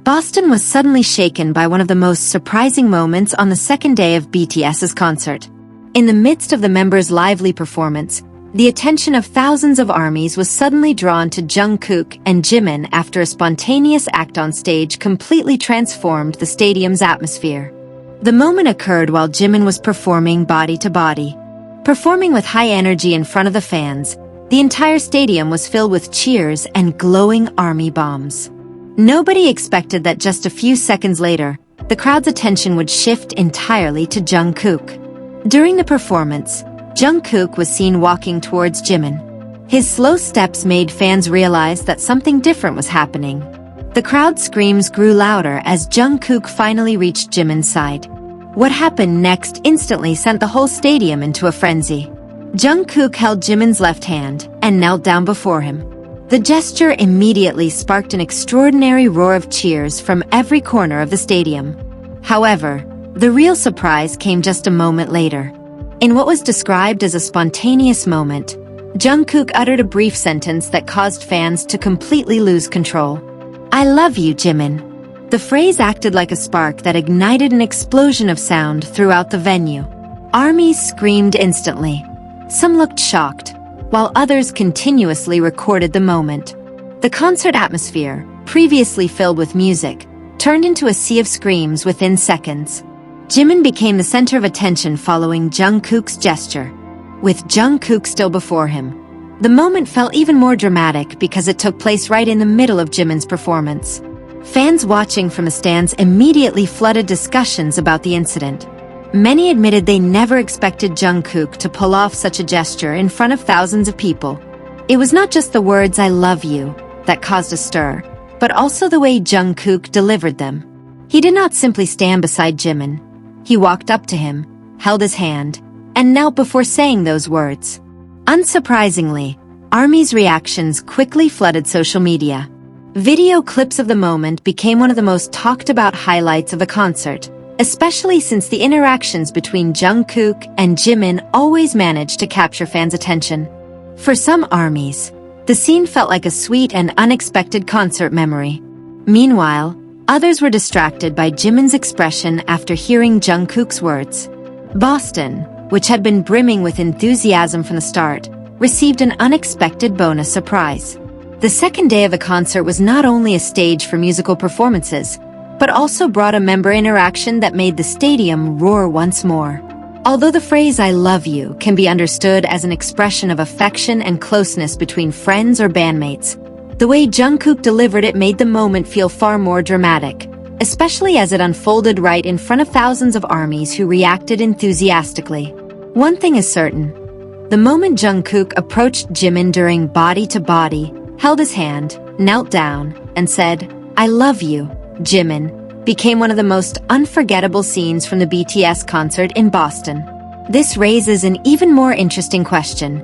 Boston was suddenly shaken by one of the most surprising moments on the second day of BTS's concert. In the midst of the members' lively performance, the attention of thousands of ARMYs was suddenly drawn to Jungkook and Jimin after a spontaneous act on stage completely transformed the stadium's atmosphere. The moment occurred while Jimin was performing Body to Body. Performing with high energy in front of the fans, the entire stadium was filled with cheers and glowing ARMY bombs. Nobody expected that just a few seconds later, the crowd's attention would shift entirely to Jungkook. During the performance, Jungkook was seen walking towards Jimin. His slow steps made fans realize that something different was happening. The crowd's screams grew louder as Jungkook finally reached Jimin's side. What happened next instantly sent the whole stadium into a frenzy. Jungkook held Jimin's left hand and knelt down before him. The gesture immediately sparked an extraordinary roar of cheers from every corner of the stadium. However, the real surprise came just a moment later. In what was described as a spontaneous moment, Jungkook uttered a brief sentence that caused fans to completely lose control. "I love you, Jimin." The phrase acted like a spark that ignited an explosion of sound throughout the venue. ARMYs screamed instantly. Some looked shocked, while others continuously recorded the moment. The concert atmosphere, previously filled with music, turned into a sea of screams within seconds. Jimin became the center of attention following Jungkook's gesture. With Jungkook still before him, the moment felt even more dramatic because it took place right in the middle of Jimin's performance. Fans watching from the stands immediately flooded discussions about the incident. Many admitted they never expected Jungkook to pull off such a gesture in front of thousands of people. It was not just the words "I love you" that caused a stir, but also the way Jungkook delivered them. He did not simply stand beside Jimin. He walked up to him, held his hand, and knelt before saying those words. Unsurprisingly, ARMY's reactions quickly flooded social media. Video clips of the moment became one of the most talked about highlights of the concert, especially since the interactions between Jungkook and Jimin always managed to capture fans' attention. For some ARMYs, the scene felt like a sweet and unexpected concert memory. Meanwhile, others were distracted by Jimin's expression after hearing Jungkook's words. Boston, which had been brimming with enthusiasm from the start, received an unexpected bonus surprise. The second day of the concert was not only a stage for musical performances, but also brought a member interaction that made the stadium roar once more. Although the phrase "I love you" can be understood as an expression of affection and closeness between friends or bandmates, the way Jungkook delivered it made the moment feel far more dramatic, especially as it unfolded right in front of thousands of ARMYs who reacted enthusiastically. One thing is certain. The moment Jungkook approached Jimin during Body to Body, held his hand, knelt down, and said, "I love you, Jimin," became one of the most unforgettable scenes from the BTS concert in Boston. This raises an even more interesting question.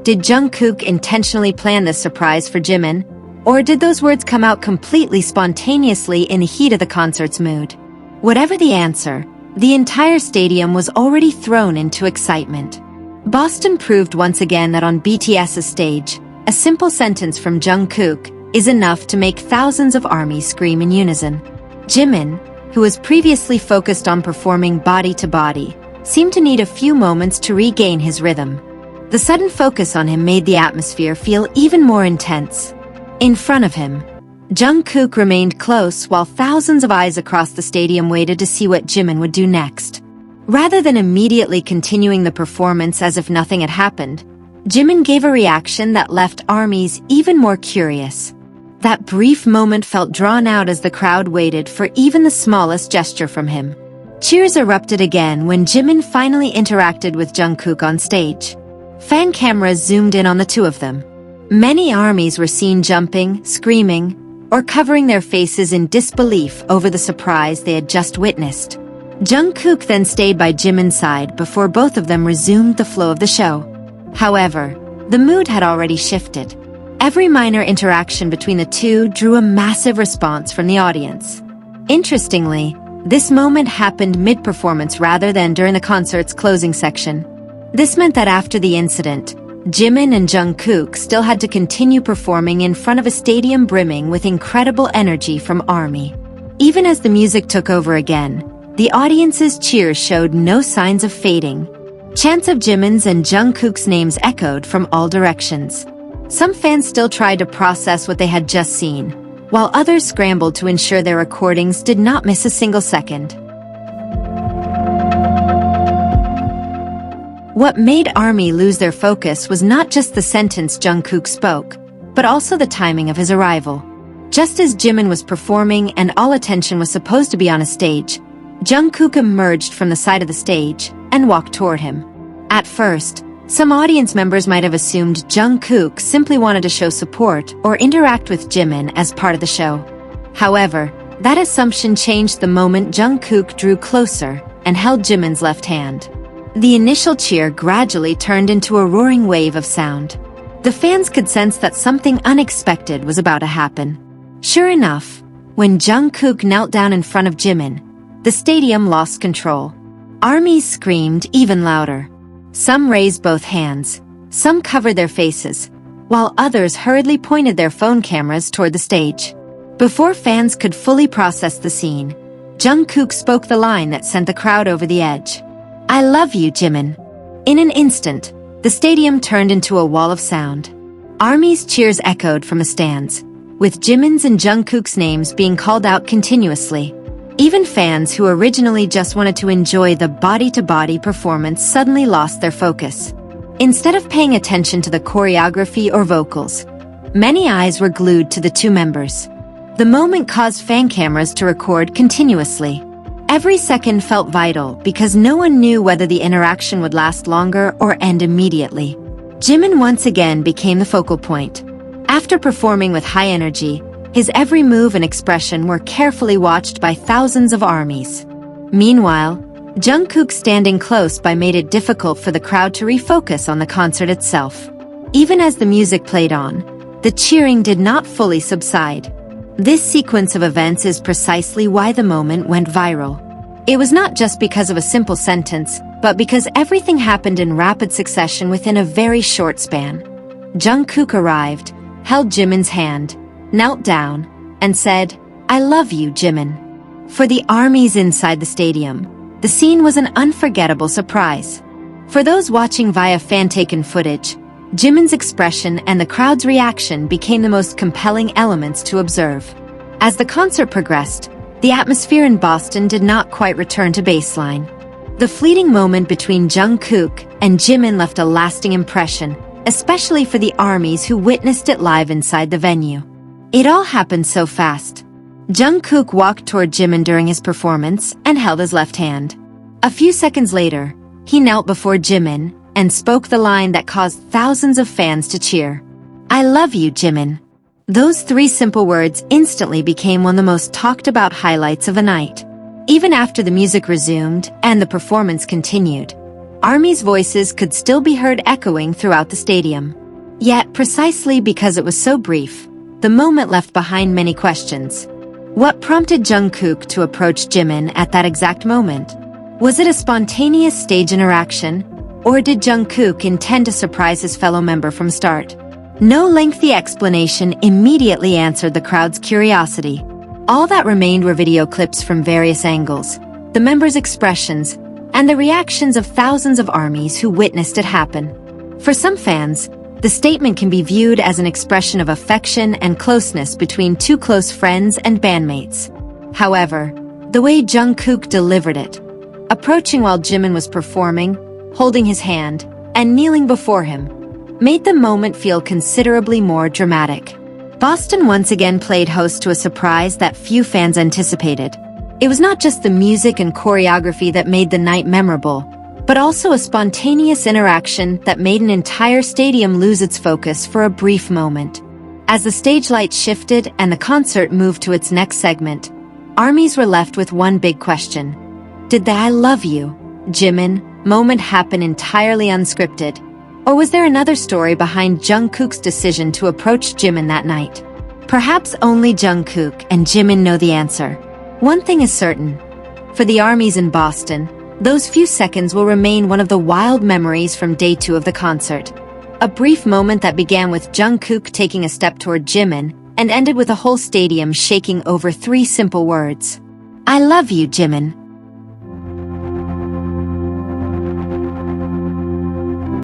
Did Jungkook intentionally plan this surprise for Jimin, or did those words come out completely spontaneously in the heat of the concert's mood? Whatever the answer, the entire stadium was already thrown into excitement. Boston proved once again that on BTS's stage, a simple sentence from Jungkook is enough to make thousands of ARMYs scream in unison. Jimin, who was previously focused on performing Body to Body, seemed to need a few moments to regain his rhythm. The sudden focus on him made the atmosphere feel even more intense. In front of him, Jungkook remained close while thousands of eyes across the stadium waited to see what Jimin would do next. Rather than immediately continuing the performance as if nothing had happened, Jimin gave a reaction that left ARMYs even more curious. That brief moment felt drawn out as the crowd waited for even the smallest gesture from him. Cheers erupted again when Jimin finally interacted with Jungkook on stage. Fan cameras zoomed in on the two of them. Many ARMYs were seen jumping, screaming, or covering their faces in disbelief over the surprise they had just witnessed. Jungkook then stayed by Jimin's side before both of them resumed the flow of the show. However, the mood had already shifted. Every minor interaction between the two drew a massive response from the audience. Interestingly, this moment happened mid-performance rather than during the concert's closing section. This meant that after the incident, Jimin and Jungkook still had to continue performing in front of a stadium brimming with incredible energy from ARMY. Even as the music took over again, the audience's cheers showed no signs of fading. Chants of Jimin's and Jungkook's names echoed from all directions. Some fans still tried to process what they had just seen, while others scrambled to ensure their recordings did not miss a single second. What made ARMY lose their focus was not just the sentence Jungkook spoke, but also the timing of his arrival. Just as Jimin was performing and all attention was supposed to be on a stage, Jungkook emerged from the side of the stage and walked toward him. At first, some audience members might have assumed Jungkook simply wanted to show support or interact with Jimin as part of the show. However, that assumption changed the moment Jungkook drew closer and held Jimin's left hand. The initial cheer gradually turned into a roaring wave of sound. The fans could sense that something unexpected was about to happen. Sure enough, when Jungkook knelt down in front of Jimin, the stadium lost control. ARMYs screamed even louder. Some raised both hands, some covered their faces, while others hurriedly pointed their phone cameras toward the stage. Before fans could fully process the scene, Jungkook spoke the line that sent the crowd over the edge. "I love you, Jimin." In an instant, the stadium turned into a wall of sound. ARMY's cheers echoed from the stands, with Jimin's and Jungkook's names being called out continuously. Even fans who originally just wanted to enjoy the body-to-body performance suddenly lost their focus. Instead of paying attention to the choreography or vocals, many eyes were glued to the two members. The moment caused fan cameras to record continuously. Every second felt vital because no one knew whether the interaction would last longer or end immediately. Jimin once again became the focal point. After performing with high energy, his every move and expression were carefully watched by thousands of ARMYs. Meanwhile, Jungkook standing close by made it difficult for the crowd to refocus on the concert itself. Even as the music played on, the cheering did not fully subside. This sequence of events is precisely why the moment went viral. It was not just because of a simple sentence, but because everything happened in rapid succession within a very short span. Jungkook arrived, held Jimin's hand, knelt down, and said, "I love you, Jimin." For the ARMYs inside the stadium, the scene was an unforgettable surprise. For those watching via fan-taken footage, Jimin's expression and the crowd's reaction became the most compelling elements to observe. As the concert progressed, the atmosphere in Boston did not quite return to baseline. The fleeting moment between Jungkook and Jimin left a lasting impression, especially for the ARMYs who witnessed it live inside the venue. It all happened so fast. Jungkook walked toward Jimin during his performance and held his left hand. A few seconds later, he knelt before Jimin and spoke the line that caused thousands of fans to cheer. "I love you, Jimin." Those three simple words instantly became one of the most talked about highlights of the night. Even after the music resumed and the performance continued, ARMY's voices could still be heard echoing throughout the stadium. Yet, precisely because it was so brief, the moment left behind many questions. What prompted Jungkook to approach Jimin at that exact moment? Was it a spontaneous stage interaction, or did Jungkook intend to surprise his fellow member from start? No lengthy explanation immediately answered the crowd's curiosity. All that remained were video clips from various angles, the members' expressions, and the reactions of thousands of ARMYs who witnessed it happen. For some fans, the statement can be viewed as an expression of affection and closeness between two close friends and bandmates. However, the way Jungkook delivered it, approaching while Jimin was performing, holding his hand, and kneeling before him, made the moment feel considerably more dramatic. Boston once again played host to a surprise that few fans anticipated. It was not just the music and choreography that made the night memorable, but also a spontaneous interaction that made an entire stadium lose its focus for a brief moment. As the stage lights shifted and the concert moved to its next segment, ARMYs were left with one big question. Did the "I love you, Jimin" moment happen entirely unscripted? Or was there another story behind Jungkook's decision to approach Jimin that night? Perhaps only Jungkook and Jimin know the answer. One thing is certain. For the ARMYs in Boston, those few seconds will remain one of the wild memories from day 2 of the concert. A brief moment that began with Jungkook taking a step toward Jimin and ended with a whole stadium shaking over 3 simple words. I love you, Jimin.